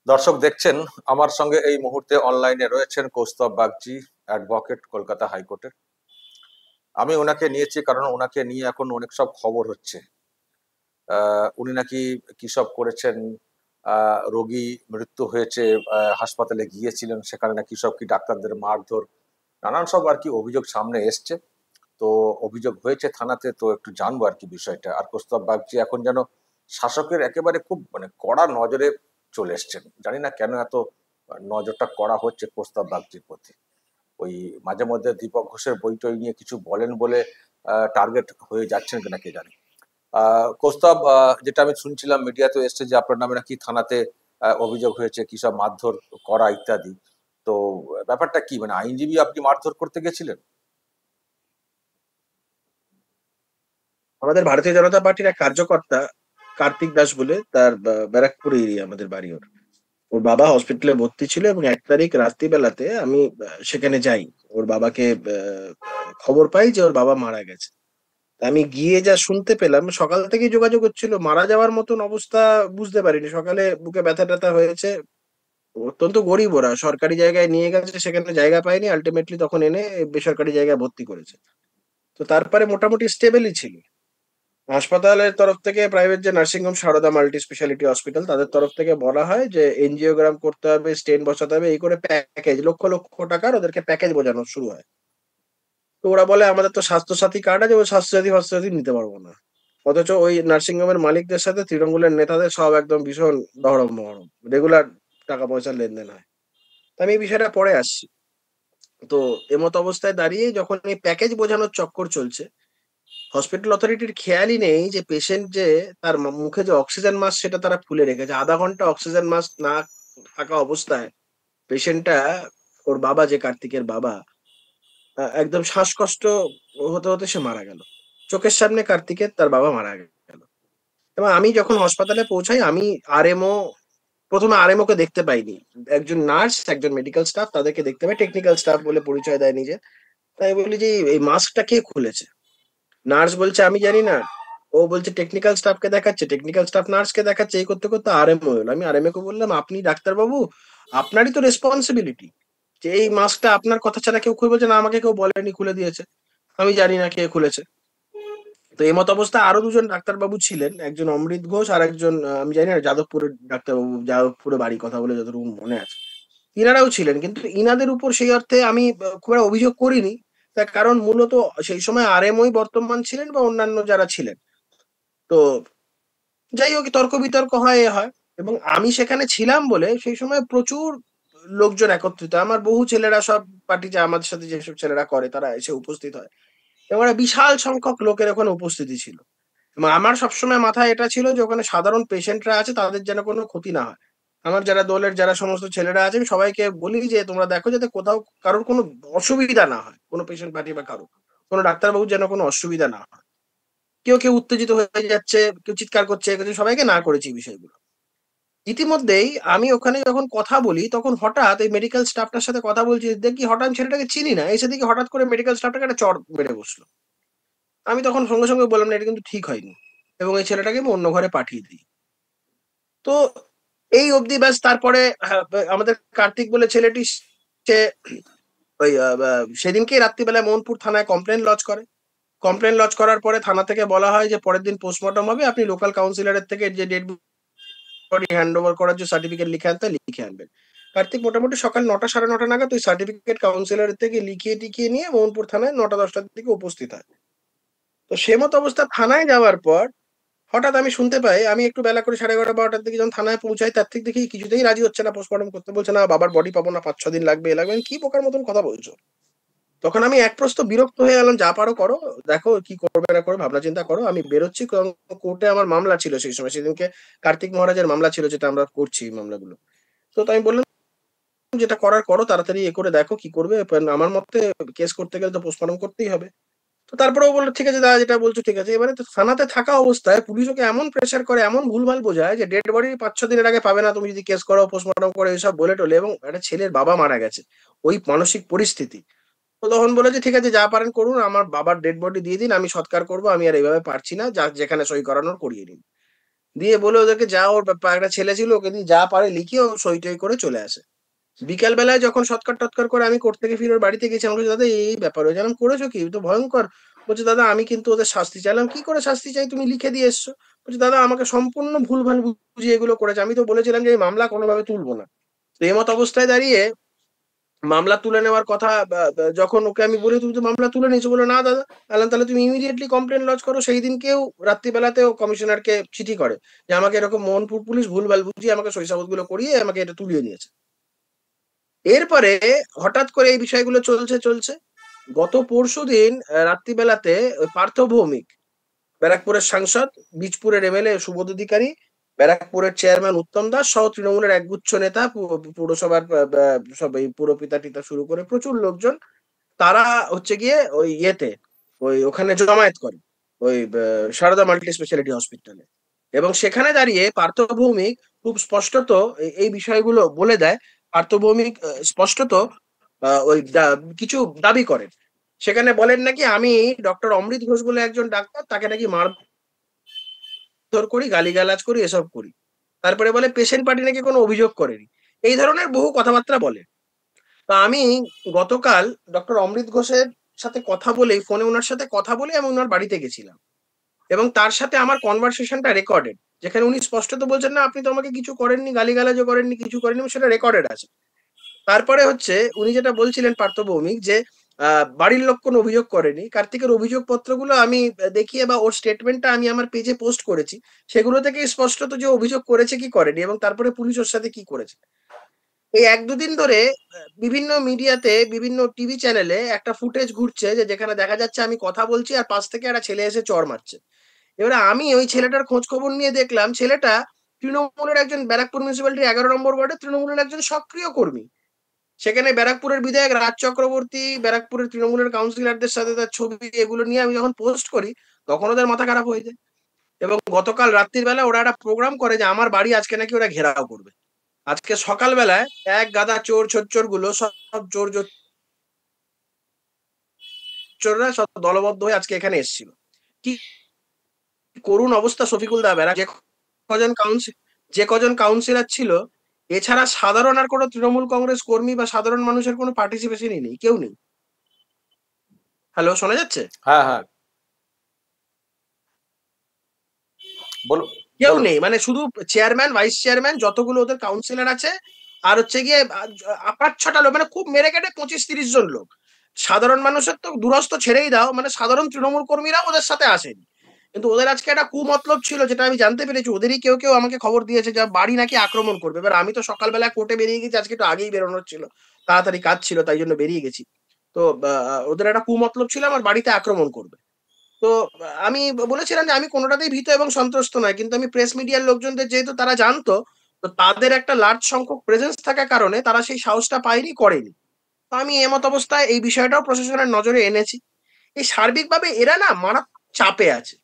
দর্শক দেখছেন, আমার সঙ্গে এই মুহূর্তে অনলাইনে রয়েছেন কৌস্তব বাগচি, অ্যাডভোকেট, কলকাতা হাইকোর্টের। আমি ওনাকে নিয়েছি কারণ ওনাকে নিয়ে এখন অনেক সব খবর হচ্ছে। উনি নাকি কি সব করেছেন, রোগী মৃত্যু হয়েছে, হাসপাতালে গিয়েছিলেন, সেখানে নাকি সব কি ডাক্তারদের মারধর, নানান সব আর কি অভিযোগ সামনে এসছে। তো অভিযোগ হয়েছে থানাতে, তো একটু জানবো আর কি বিষয়টা। আর কৌস্তব বাগচি এখন যেন শাসকের একেবারে খুব মানে কড়া নজরে চলে এসছেন। জানি না কেন এত নজরটা কড়া হচ্ছে কৌস্তব বাগচির প্রতি। ওই মাঝে মধ্যে দীপক ঘোষের বই টই নিয়ে কিছু বলেন বলে টার্গেট হয়ে যাচ্ছেন কিনা কে জানে। কৌস্তব, যেটা আমি শুনছিলাম মিডিয়াতে এসছে যে আপনার নামে নাকি থানাতে অভিযোগ হয়েছে কি সব মারধর করা ইত্যাদি। তো ব্যাপারটা কি, মানে আইনজীবী আপনি মারধর করতে গেছিলেন? আমাদের ভারতীয় জনতা পার্টির এক কার্যকর্তা কার্তিক দাস বলে, তার ব্যারাকপুর এরিয়া আমাদের বাড়ি। ওর ওর বাবা হসপিটালে ভর্তি ছিল এবং 1 তারিখ রাত্রিবেলাতে আমি সেখানে যাই। ওর বাবাকে খবর পাই যে ওর বাবা মারা গেছে। তা আমি গিয়ে যা শুনতে পেলাম, সকাল থেকেই যোগাযোগ হচ্ছিল, মারা যাওয়ার মতন অবস্থা বুঝতে পারিনি। সকালে বুকে ব্যথা ট্যাথা হয়েছে, অত্যন্ত গরিব, ওরা সরকারি জায়গায় নিয়ে গেছে, সেখানে জায়গা পায়নি, আলটিমেটলি তখন এনে বেসরকারি জায়গায় ভর্তি করেছে। তো তারপরে মোটামুটি স্টেবলই ছিল। হাসপাতালের তরফ থেকে, প্রাইভেট যে nursing home Sarada multi speciality hospital, তাদের তরফ থেকে বলা হয় যে এনজিওগ্রাম করতে হবে, স্টেন বসাতে হবে, এই করে প্যাকেজ লক্ষ লক্ষ টাকার ওদেরকে প্যাকেজ বোঝানো শুরু হয়। তো ওরা বলে আমাদের তো স্বাস্থ্যসাথী কার্ড আছে, ওই স্বাস্থ্যসাথী ফাস্থ্যসাথী নিতে পারবো না। অথচ ওই নার্সিং হোমের মালিকদের সাথে তৃণমূলের নেতাদের সব একদম ভীষণ দহরম মহরম, রেগুলার টাকা পয়সার লেনদেন হয়। তো আমি এই বিষয়টা পরে আসছি। তো এমত অবস্থায় দাঁড়িয়ে যখন এই প্যাকেজ বোঝানোর চক্কর চলছে, হসপিটাল অথরিটির খেয়ালই নেই যে পেশেন্ট যে তার মুখে যে অক্সিজেন মাস্ক সেটা তারা খুলে রেখেছে। আধা ঘন্টা অক্সিজেন মাস্ক না থাকা অবস্থায় পেশেন্টটা, ওর বাবা যে কার্তিকের বাবা, একদম শ্বাসকষ্ট হতে হতে সে মারা গেল। চোখের সামনে কার্তিকের তার বাবা মারা গেল। এবং আমি যখন হাসপাতালে পৌঁছাই, আমি আরএমও, প্রথমে আরএমও কে দেখতে পাইনি। একজন নার্স, একজন মেডিকেল স্টাফ, তাদেরকে দেখতে পাই, টেকনিক্যাল স্টাফ বলে পরিচয় দেয় নিজে। তাই বলি যে এই মাস্কটা কে খুলেছে? নার্স বলছে আমি জানি না। ও বলছে টেকনিক্যাল স্টাফকে দেখাচ্ছে, টেকনিক্যাল স্টাফ নার্সকে দেখাচ্ছে, এই করতে করতে আরএমও এলো। আমি আরএমও কে বললাম, আপনি ডাক্তারবাবু, আপনারই তো রেসপন্সিবিলিটি যে এই মাস্কটা আপনার কথা ছাড়া কেউ খুলে? বলছে না, আমাকে কেউ বলেনি, খুলে দিয়েছে। আমি জানি না কে খুলেছে। তো এই মত অবস্থায় আরো দুজন ডাক্তারবাবু ছিলেন, একজন অমৃত ঘোষ আর একজন আমি জানি না, যাদবপুরের ডাক্তারবাবু, যাদবপুরে বাড়ি, কথা বলে যতটুকু মনে আছে। ইনারাও ছিলেন, কিন্তু ইনাদের উপর সেই অর্থে আমি খুব একটা অভিযোগ করিনি। তার কারণ মূলত সেই সময় আরএমওই বর্তমান ছিলেন বা অন্যান্য যারা ছিলেন। তো যাই হোক, তর্ক বিতর্ক হয়, এ হয়। এবং আমি সেখানে ছিলাম বলে সেই সময় প্রচুর লোকজন একত্রিত, আমার বহু ছেলেরা, সব পার্টি যে আমাদের সাথে যেসব ছেলেরা করে তারা এসে উপস্থিত হয়। এবং একটা বিশাল সংখ্যক লোকের ওখানে উপস্থিতি ছিল। এবং আমার সবসময় মাথায় এটা ছিল যে ওখানে সাধারণ পেশেন্টরা আছে, তাদের যেন কোনো ক্ষতি না হয়। আমার যারা দলের যারা সমস্ত ছেলেরা আছে, আমি সবাইকে বলি যে তোমরা দেখো যাতে কোথাও কারোর কোনো অসুবিধা না হয়, কোনো পেশেন্ট পার্টি বা কারো, কোনো ডাক্তারবাবুর যেন কোনো অসুবিধা না হয়। কেউ কেউ উত্তেজিত হয়ে যাচ্ছে, কেউ চিৎকার করছে, এ করছে, সবাইকে না করেছি এই বিষয়গুলো। ইতিমধ্যেই আমি ওখানে যখন কথা বলি, তখন হঠাৎ এই মেডিকেল স্টাফটার সাথে কথা বলছি, দেখি হঠাৎ, আমি ছেলেটাকে চিনি না, এসে দেখি হঠাৎ করে মেডিকেল স্টাফটাকে একটা চড় মেরে বসলো। আমি তখন সঙ্গে সঙ্গে বললাম না, এটা কিন্তু ঠিক হয়নি, এবং এই ছেলেটাকে আমি অন্য ঘরে পাঠিয়ে দিই। তো এই অবধি ব্যাস। তারপরে আমাদের কার্তিক বলে ছেলেটি, সে ওই সেদিনকেই রাত্রিবেলায় মোহনপুর থানায় কমপ্লেন লজ করে। কমপ্লেন লজ করার পরে থানা থেকে বলা হয় যে পরের দিন পোস্টমর্টম হবে, আপনি লোকাল কাউন্সিলরের থেকে যে ডেড বডি হ্যান্ড ওভার করার যে সার্টিফিকেট লিখে আনতে, লিখে আনবেন। কার্তিক মোটামুটি সকাল 9টা সাড়ে 9টা নাগাদ ওই সার্টিফিকেট কাউন্সিলরের থেকে লিখিয়ে টিকিয়ে নিয়ে মোহনপুর থানায় 9টা 10টার দিকে উপস্থিত হয়। তো সে মতো অবস্থা থানায় যাওয়ার পর হঠাৎ আমি শুনতে পাই, আমি একটু বেলা করে 11:30 12টার দিকে যখন থানায় পৌঁছাই, তার থেকে দেখি কিছুতেই রাজি হচ্ছে না পোস্টমর্টম করতে, বলছে না বাবার বডি পাবো না, 5 6 দিন লাগবে, এ লাগবে। আমি, কি বোকার মতন কথা বলছো? তখন আমি এক প্রস্ত বিরক্ত হয়ে গেলাম, যা পারো করো, দেখো কি করবে না করো, ভাবনা চিন্তা করো, আমি বেরোচ্ছি। কারণ কোর্টে আমার মামলা ছিল সেই সময়, সেদিনকে কার্তিক মহারাজের মামলা ছিল, যেটা আমরা করছি এই মামলাগুলো। তো তাই আমি বললাম, যেটা করার করো, তাড়াতাড়ি এ করে দেখো কি করবে। আমার মতে কেস করতে গেলে তো পোস্টমর্টম করতেই হবে। তো তারপরেও বললো ঠিক আছে দাদা, যেটা বলছো ঠিক আছে। এবারে তো থানাতে থাকা অবস্থায় পুলিশ ওকে এমন প্রেশার করে, এমন ভুলভাল বোঝায় যে ডেড বডি 5 6 দিনের আগে পাবে না তুমি যদি কেস করো, পোস্টমর্টম করে, এসব বলে টলে। এবং একটা ছেলের বাবা মারা গেছে, ওই মানসিক পরিস্থিতি। তো তখন বলে যে ঠিক আছে, যা পারেন করুন, আমার বাবার ডেড বডি দিয়ে দিন, আমি সৎকার করবো, আমি আর এইভাবে পারছি না, যা যেখানে সই করানোর করিয়ে নিন। দিয়ে বলে ওদেরকে যা, ওর একটা ছেলে ছিল, ওকে দিয়ে যা পারে লিখিয়ে ও সই টই করে চলে আসে। বিকাল বেলায় যখন সৎকার টৎকার করে আমি কোর্ট থেকে ফিরে ওর বাড়িতে গেছি, আমাকে বলছে, দাদা এই ব্যাপার হয়েছে। আমি, করেছো কি? তো ভয়ঙ্কর। বলছে, দাদা আমি কিন্তু ওদের শাস্তি চাইলাম। কি করে শাস্তি চাই? তুমি লিখে দিয়ে এসছো। বলছে, দাদা আমাকে সম্পূর্ণ ভুলভাল বুঝিয়ে এগুলো করেছে। আমি তো বলেছিলাম যে এই মামলা কোনোভাবে তুলবো না। তো এমত অবস্থায় দাঁড়িয়ে মামলা তুলে নেওয়ার কথা যখন ওকে আমি বলি, তুমি তো মামলা তুলে নিয়েছো, বলে না দাদা। বললাম, তাহলে তুমি ইমিডিয়েটলি কমপ্লেন লজ করো। সেই দিনকেও রাত্রিবেলাতেও কমিশনারকে চিঠি করে যে আমাকে এরকম মোহনপুর পুলিশ ভুলভাল বুঝিয়ে আমাকে সইসাবত গুলো করিয়ে আমাকে এটা তুলিয়ে নিয়েছে। এরপরে হঠাৎ করে এই বিষয়গুলো চলছে চলছে। গত পরশুদিন রাত্রিবেলাতে ওই পার্থ ভৌমিক, ব্যারাকপুরের সাংসদ, বীজপুরের এমএলএ সুবোধ অধিকারী, ব্যারাকপুরের চেয়ারম্যান উত্তম দাস সহ তৃণমূলের একগুচ্ছ নেতা, পুরসভার সব এই পুরপিতা টিতা শুরু করে প্রচুর লোকজন, তারা হচ্ছে গিয়ে ওই ইয়েতে, ওই ওখানে জমায়েত করে ওই সারদা মাল্টি স্পেশালিটি হসপিটালে। এবং সেখানে দাঁড়িয়ে পার্থ ভৌমিক খুব স্পষ্টত এই বিষয়গুলো বলে দেয়। পার্থ ভৌমিক স্পষ্টত কিছু দাবি করেন। সেখানে বলেন নাকি আমি ডক্টর অমৃত ঘোষ বলে একজন ডাক্তার, তাকে নাকি মারধর করি, গালিগালাজ করি, এসব করি। তারপরে বলে পেশেন্ট পার্টি নাকি কোনো অভিযোগ করেনি। এই ধরনের বহু কথাবার্তা বলে। তো আমি গতকাল ডক্টর অমৃত ঘোষের সাথে কথা বলেই, ফোনে ওনার সাথে কথা বলে আমি ওনার বাড়িতে গেছিলাম, এবং তার সাথে আমার কনভারসেশনটা রেকর্ডেড, যেখানে উনি স্পষ্টত বলছেন, না আপনি তো আমাকে কিছু করেননি, গালিগালাজও করেননি, কিছু করেননি, এবং সেটা রেকর্ডেড আছে। তারপরে হচ্ছে উনি যেটা বলছিলেন পার্থ ভৌমিক, যে বাড়ির লোক কোনো অভিযোগ করেনি। কার্তিকের অভিযোগ পত্রগুলো আমি দেখিয়ে বা ওর স্টেটমেন্টটা আমি আমার পেজে পোস্ট করেছি, সেগুলো থেকে স্পষ্টত যে অভিযোগ করেছে কি করেনি, এবং তারপরে পুলিশ ওর সাথে কি করেছে। এই এক দুদিন ধরে বিভিন্ন মিডিয়াতে, বিভিন্ন টিভি চ্যানেলে একটা ফুটেজ ঘুরছে, যে যেখানে দেখা যাচ্ছে আমি কথা বলছি আর পাশ থেকে একটা ছেলে এসে চড় মারছে। এবারে আমি ওই ছেলেটার খোঁজ খবর নিয়ে দেখলাম, ছেলেটা তৃণমূলের একজন, ব্যারাকপুর মিউনিসিপ্যালিটির 11 নম্বর ওয়ার্ডে তৃণমূলের একজন সক্রিয় কর্মী। সেখানে ব্যারাকপুরের বিধায়ক রাজ চক্রবর্তী, ব্যারাকপুরের তৃণমূলের কাউন্সিলরদের সাথে তার ছবি, এগুলো নিয়ে আমি যখন পোস্ট করি, তখন ওদের মাথা খারাপ হয়ে যায়। এবং গতকাল রাত্রির বেলা ওরা একটা প্রোগ্রাম করে যে আমার বাড়ি আজকে নাকি ওরা ঘেরাও করবে। আজকে সকালবেলায় এক গাদা চোর ছোচ্চোর গুলো, সব চোর চোররা সব দলবদ্ধ হয়ে আজকে এখানে এসেছিল। কি করুণ অবস্থা শফিকুল দা! কজন কাউন্সিল যে কজন কাউন্সিলর ছিল, এছাড়া সাধারণ আর কোনো তৃণমূল কংগ্রেস কর্মী বা সাধারণ মানুষের কোনো পার্টিসিপেশনই নেই, কেউ নেই। হ্যালো, শোনা যাচ্ছে? হ্যাঁ, হ্যাঁ, বলুন, কেউ বলুন। নেই, মানে শুধু চেয়ারম্যান, ভাইস চেয়ারম্যান, যতগুলো ওদের কাউন্সিলর আছে, আর হচ্ছে গিয়ে 5-6টা লোক, মানে খুব মেরে কেটে 25-30 জন লোক। সাধারণ মানুষের তো দুরস্ত ছেড়েই দাও, মানে সাধারণ তৃণমূল কর্মীরা ওদের সাথে আসেনি। কিন্তু ওদের আজকে একটা কুমতলব ছিল, যেটা আমি জানতে পেরেছি। ওদেরই কেউ কেউ আমাকে খবর দিয়েছে যে বাড়ি নাকি আক্রমণ করবে। এবার আমি তো সকালবেলা কোর্টে বেরিয়ে গেছি, আজকে একটু আগেই বেরোনোর ছিল, তাড়াতাড়ি কাজ ছিল, তাই জন্য বেরিয়ে গেছি। তো ওদের একটা কুমতলব ছিল আমার বাড়িতে আক্রমণ করবে। তো আমি বলেছিলাম যে আমি কোনোটাতেই ভীত এবং সন্ত্রস্ত নয়, কিন্তু আমি প্রেস মিডিয়ার লোকজনদের, যেহেতু তারা জানতো, তো তাদের একটা লার্জ সংখ্যক প্রেজেন্স থাকার কারণে তারা সেই সাহসটা পায়নি, করেনি। তো আমি এমত অবস্থায় এই বিষয়টাও প্রশাসনের নজরে এনেছি। এই সার্বিকভাবে এরা না মারাত্মক চাপে আছে।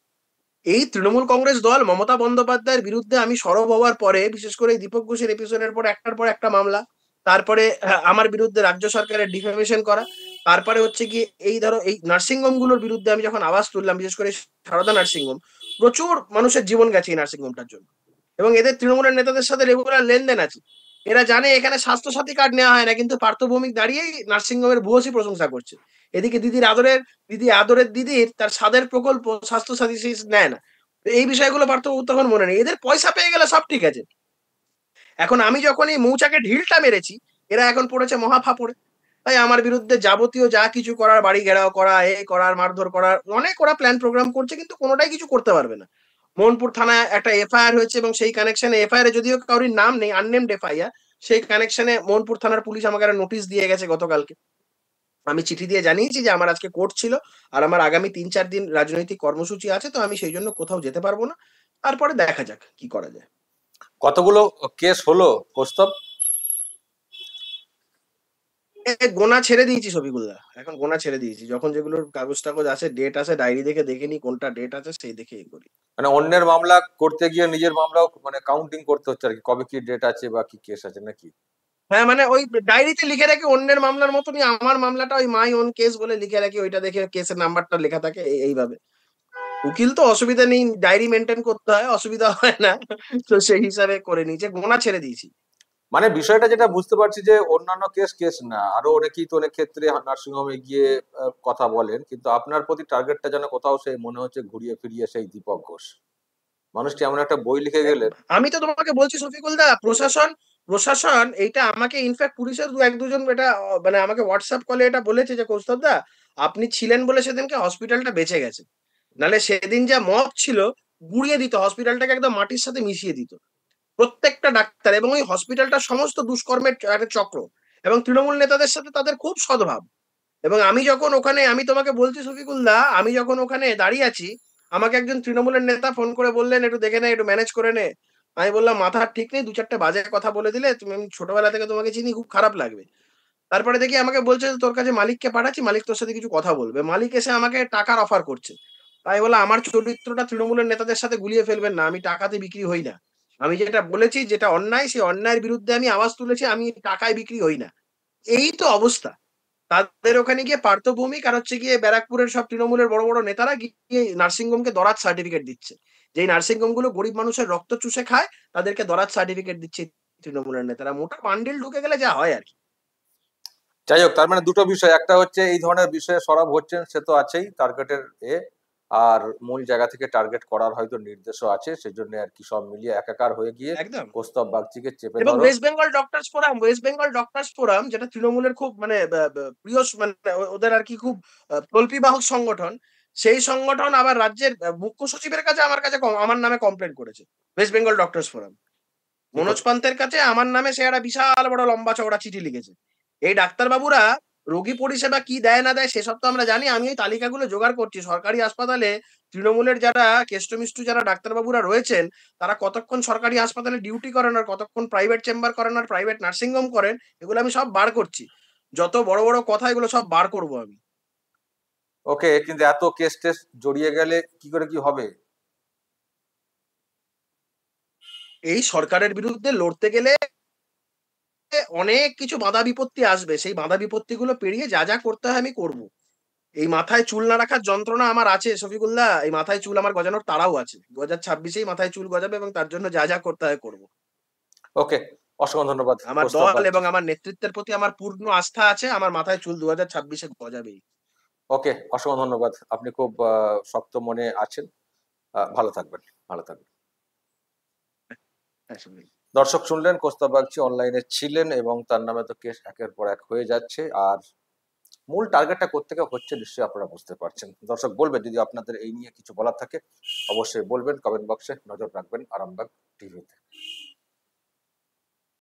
এই তৃণমূল কংগ্রেস দল মমতা বন্দ্যোপাধ্যায়ের বিরুদ্ধে আমি সরব হওয়ার পরে, বিশেষ করে এই দীপক ঘোষের এপিসোডের পর একটার পর একটা মামলা, তারপরে আমার বিরুদ্ধে রাজ্য সরকারের ডিফেমেশন করা, তারপরে হচ্ছে কি এই ধরো এই নার্সিংহোম গুলোর বিরুদ্ধে আমি যখন আওয়াজ তুললাম, বিশেষ করে সারদা নার্সিংহোম, প্রচুর মানুষের জীবন গেছে এই নার্সিংহোমটার জন্য। এবং এদের তৃণমূলের নেতাদের সাথে রেগুলার লেনদেন আছে। এরা জানে এখানে স্বাস্থ্যসাথী কার্ড নেওয়া হয় না, কিন্তু পার্থ ভৌমিক দাঁড়িয়েই নার্সিংহোমের ভূয়সী প্রশংসা করছে। এদিকে দিদির দিদির তার স্বাদের প্রকল্প স্বাস্থ্যসাথী নেয় না। এই বিষয়গুলো পার্থ তখন মনে নেই। এদের পয়সা পেয়ে গেলে সব ঠিক আছে। এখন আমি যখন এই মৌচাকে ঢিলটা মেরেছি, এরা এখন পড়েছে মহা ফাপড়ে। তাই আমার বিরুদ্ধে যাবতীয় যা কিছু করার, বাড়ি ঘেরাও করা, এ করার, মারধর করার, অনেক ওরা প্ল্যান প্রোগ্রাম করছে, কিন্তু কোনোটাই কিছু করতে পারবে না। মোহনপুর থানায় একটা এফআইআর হয়েছে, এবং সেই কানেকশনে, এফআইআর যদিও কারোর নাম নেই, আননেমড এফআইআর, সেই কানেকশনে মোহনপুর থানার পুলিশ আমাকে একটা নোটিশ দিয়ে গেছে গতকালকে। আমি চিঠি দিয়ে জানিয়েছি যে আমার আজকে কোর্ট ছিল, আর আমার আগামী 3-4 দিন রাজনৈতিক কর্মসূচি আছে, তো আমি সেই জন্য কোথাও যেতে পারবো না। তারপরে দেখা যাক কি করা যায়। কতগুলো কেস হলো কৌস্তব? গোনা ছেড়ে দিয়েছি শফিকুল্লাহ, এখন গোনা ছেড়ে দিয়েছি। যখন যেগুলোর কাগজ টাগজ আছে, ডেট আছে, ডায়েরি দেখে দেখে নি কোনটা ডেট আছে, সেই দেখে এ করি। মানে অন্যের মামলা করতে গিয়ে নিজের মামলাও মানে কাউন্টিং করতে হচ্ছে আর কি, কবে কি ডেট আছে বা কি কেস আছে নাকি? হ্যাঁ, মানে ওই ডায়েরিতে লিখে রাখি অন্যের মামলার মতনই আমার মামলাটা ওই মাই ওন কেস বলে লিখে রাখি, ওইটা দেখে কেসের নাম্বারটা লেখা থাকে এইভাবে। উকিল তো অসুবিধা নেই, ডায়েরি মেনটেন করতে হয়, অসুবিধা হয় না। তো সেই হিসাবে করে নিয়েছে, গোনা ছেড়ে দিয়েছি। মানে বিষয়টা যেটা বুঝতে পারছি যে অন্যান্য কেস না, আরো অনেকেই তো অনেক ক্ষেত্রে নার্সিং হোমে গিয়ে কথা বলেন, কিন্তু আপনার প্রতি টার্গেটটা যেন কোথাও সেই মনে হচ্ছে ঘুরিয়ে ফিরিয়ে সেই দীপক ঘোষ মানুষটি এমন একটা বই লিখে গেলেন। আমি তো তোমাকে বলছি শফিকুল দা, প্রশাসন প্রশাসন এইটা আমাকে ইনফ্যাক্ট পুলিশের এক দুজন এটা মানে আমাকে হোয়াটসঅ্যাপ কলে এটা বলেছে যে কৌস্তব দা, আপনি ছিলেন বলে সেদিনকে হসপিটালটা বেঁচে গেছে, নালে সেদিন যা মব ছিল গুড়িয়ে দিত হসপিটালটাকে, একদম মাটির সাথে মিশিয়ে দিত প্রত্যেকটা ডাক্তার। এবং ওই হসপিটালটা সমস্ত দুষ্কর্মের একটা চক্র, এবং তৃণমূল নেতাদের সাথে তাদের খুব সদ্ভাব। এবং আমি যখন ওখানে, আমি তোমাকে বলছি শফিকুল্লাহ, আমি যখন ওখানে দাঁড়িয়ে আছি, আমাকে একজন তৃণমূলের নেতা ফোন করে বললেন একটু দেখে নে, একটু ম্যানেজ করে নে। আমি বললাম মাথার ঠিক নেই, দু চারটে বাজে কথা বলে দিলে তুমি, আমি ছোটবেলা থেকে তোমাকে চিনি, খুব খারাপ লাগবে। তারপরে দেখি আমাকে বলছে যে তোর কাছে মালিককে পাঠাচ্ছি, মালিক তোর সাথে কিছু কথা বলবে। মালিক এসে আমাকে টাকার অফার করছে। তাই বলে আমার চরিত্রটা তৃণমূলের নেতাদের সাথে গুলিয়ে ফেলবেন না, আমি টাকাতে বিক্রি হই না। আমি যেটা বলেছি, যেটা অন্যায়, সেই অন্যায়ের বিরুদ্ধে আমি আওয়াজ তুলেছি, আমি টাকায় বিক্রি হই না। এই তো অবস্থা। তাদের ওখানে গিয়ে পার্থভৌমিক আর হচ্ছে গিয়ে ব্যারাকপুরের সব তৃণমূলের বড় বড় নেতারা গিয়ে নার্সিংহোমকে দরাজ সার্টিফিকেট দিচ্ছে। যেই নার্সিংহোম গুলো গরিব মানুষের রক্ত চুষে খায়, তাদেরকে দরাজ সার্টিফিকেট দিচ্ছে তৃণমূলের নেতারা। মোটা বান্ডিল ঢুকে গেলে যা হয় আর কি। যাই হোক, তার মানে দুটো বিষয়, একটা হচ্ছে এই ধরনের বিষয়ে সরব হচ্ছেন সে তো আছেই টার্গেটের এ, আর মূল জায়গা থেকে টার্গেট করার হয়তো নির্দেশও আছে, সেজন্য আর কি সব মিলিয়ে একাকার হয়ে গিয়ে একদম। কৌস্তব বাগচিকে চেপে এবং ধরো। West Bengal doctors forum, West Bengal doctors forum যেটা তৃণমূলের খুব মানে প্রিয়, মানে ওদের আর কি খুব তল্পিবাহক সংগঠন, সেই সংগঠন আবার রাজ্যের মুখ্য সচিবের কাছে আমার কাছে আমার নামে কমপ্লেন করেছে। ওয়েস্ট বেঙ্গল ডক্টরস ফোরাম কি মনোজ করে? পান্তের কাছে আমার নামে সে একটা বিশাল বড় লম্বা চওড়া চিঠি লিখেছে। এই ডাক্তারবাবুরা রোগী পরিষেবা কি দেয় না দেয় সেসব তো আমরা জানি, আমি এই তালিকাগুলো জোগাড় করছি। সরকারি হাসপাতালে তৃণমূলের যারা কেষ্টমিষ্টু যারা ডাক্তারবাবুরা রয়েছেন, তারা কতক্ষণ সরকারি হাসপাতালে ডিউটি করেন আর কতক্ষণ প্রাইভেট চেম্বার করেন আর প্রাইভেট নার্সিং হোম করেন, এগুলো আমি সব বার করছি। যত বড় বড় কথা এগুলো সব বার করব আমি। ওকে, কিন্তু এত কেস টেস জড়িয়ে গেলে কি করে কি হবে? এই সরকারের বিরুদ্ধে লড়তে গেলে অনেক কিছু বাধা বিপত্তি আসবে, সেই বাধা বিপত্তি গুলো পেরিয়ে যা যা করতে হয় আমি করব। এই মাথায় চুল না রাখার যন্ত্রণা আমার আছে শফিকুল্লাহ, এই মাথায় চুল আমার গজানোর তাড়াও আছে। 2026-এই মাথায় চুল গজাবে এবং তার জন্য যা যা করতে হয় করবো। ওকে, অসংখ্য ধন্যবাদ আমার কৌস্তব দল বাগচি। এবং আমার নেতৃত্বের প্রতি আমার পূর্ণ আস্থা আছে, আমার মাথায় চুল 2026-এ গজাবেই। ওকে, অসংখ্য ধন্যবাদ, আপনি খুব শক্ত মনে আছেন। ভালো থাকবেন, ভালো থাকবেন। আসলে দর্শক শুনলেন, কৌস্তব বাগচি অনলাইনে ছিলেন এবং তার নামে তো কেস একের পর এক হয়ে যাচ্ছে, আর মূল টার্গেটটা কোত্থেকে হচ্ছে নিশ্চয়ই আপনারা বুঝতে পারছেন। দর্শক বলবেন যদি আপনাদের এই নিয়ে কিছু বলার থাকে, অবশ্যই বলবেন কমেন্ট বক্সে, নজর রাখবেন আরামবাগ টিভিতে।